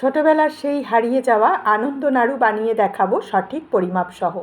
ছোটবেলার সেই হারিয়ে যাওয়া আনন্দ নাড়ু বানিয়ে দেখাবো সঠিক পরিমাপ সহ।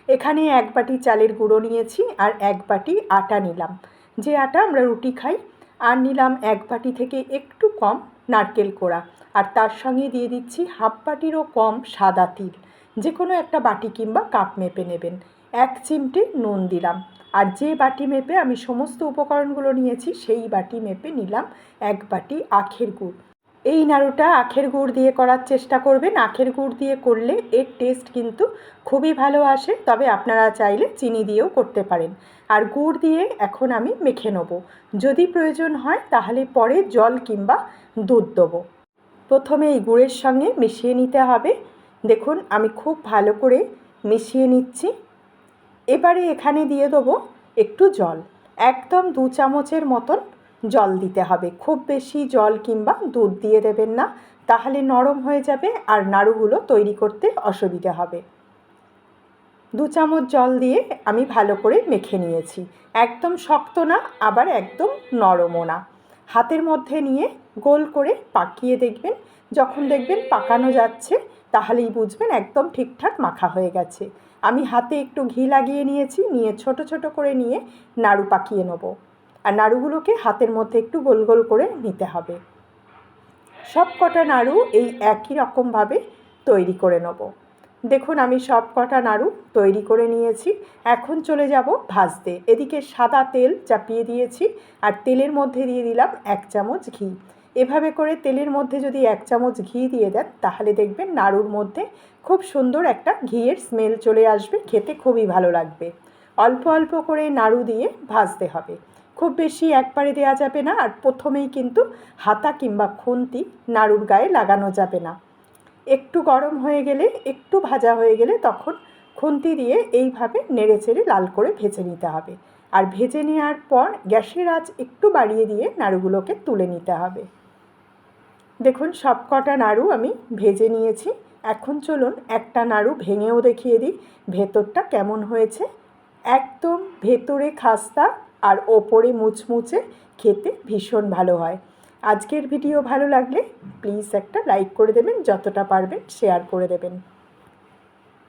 এখানে 1 বাটি চালের গুঁড়ো নিয়েছি আর 1 বাটি আটা নিলাম, যে আটা আমরা রুটি খাই। আর নিলাম 1 বাটি থেকে একটু কম নারকেল কোড়া, আর তার সঙ্গে দিয়ে দিচ্ছি হাফ বাটিরও কম সাদা তিল। যে কোনো একটা বাটি কিংবা কাপ মেপে নেবেন। 1 চিমটে নুন দিলাম, আর যে বাটি মেপে আমি সমস্ত উপকরণগুলো নিয়েছি সেই বাটি মেপে নিলাম 1 বাটি আখের গুড়। এই নাড়ুটা আখের গুড় দিয়ে করার চেষ্টা করবেন। আখের গুড় দিয়ে করলে এর টেস্ট কিন্তু খুবই ভালো আসে, তবে আপনারা চাইলে চিনি দিয়েও করতে পারেন। আর গুড় দিয়ে এখন আমি মেখে নেব, যদি প্রয়োজন হয় তাহলে পরে জল কিংবা দুধ দেবো। প্রথমে এই গুড়ের সঙ্গে মিশিয়ে নিতে হবে। দেখুন আমি খুব ভালো করে মিশিয়ে নিচ্ছি। এবারে এখানে দিয়ে দেবো একটু জল, একদম 2 চামচের মতন জল দিতে হবে। খুব বেশি জল কিংবা দুধ দিয়ে দেবেন না, তাহলে নরম হয়ে যাবে আর নাড়ুগুলো তৈরি করতে অসুবিধা হবে। 2 চামচ জল দিয়ে আমি ভালো করে মেখে নিয়েছি। একদম শক্ত না, আবার একদম নরমও না। হাতের মধ্যে নিয়ে গোল করে পাকিয়ে দেখবেন। যখন দেখবেন পাকানো যাচ্ছে তাহলেই বুঝবেন একদম ঠিকঠাক মাখা হয়ে গেছে। আমি হাতে একটু ঘি লাগিয়ে নিয়েছি, নিয়ে ছোট ছোট করে নিয়ে নাড়ু পাকিয়ে নেব। আর নাড়ুগুলোকে হাতের মধ্যে একটু গোল গোল করে নিতে হবে। সব কটা নাড়ু এই একই রকমভাবে তৈরি করে নেব। দেখুন আমি সব কটা নাড়ু তৈরি করে নিয়েছি। এখন চলে যাব ভাজতে। এদিকে সাদা তেল চাপিয়ে দিয়েছি, আর তেলের মধ্যে দিয়ে দিলাম 1 চামচ ঘি। এভাবে করে তেলের মধ্যে যদি 1 চামচ ঘি দিয়ে দেন তাহলে দেখবেন নাড়ুর মধ্যে খুব সুন্দর একটা ঘিয়ের স্মেল চলে আসবে, খেতে খুবই ভালো লাগবে। অল্প অল্প করে নাড়ু দিয়ে ভাজতে হবে, খুব বেশি একবারে দেওয়া যাবে না। আর প্রথমেই কিন্তু হাতা কিংবা খুন্তি নাড়ুর গায়ে লাগানো যাবে না। একটু গরম হয়ে গেলে, একটু ভাজা হয়ে গেলে তখন খুন্তি দিয়ে এইভাবে নেড়ে চেড়ে লাল করে ভেজে নিতে হবে। আর ভেজে নেওয়ার পর গ্যাসের আঁচ একটু বাড়িয়ে দিয়ে নাড়ুগুলোকে তুলে নিতে হবে। দেখুন সব কটা নাড়ু আমি ভেজে নিয়েছি। এখন চলুন একটা নাড়ু ভেঙেও দেখিয়ে দিই ভেতরটা কেমন হয়েছে। একদম ভেতরে খাস্তা আর ওপরে মুচমুচে, খেতে ভীষণ ভালো হয়। আজকের ভিডিও ভালো লাগলে প্লিজ একটা লাইক করে দেবেন, যতটা পারবেন শেয়ার করে দেবেন।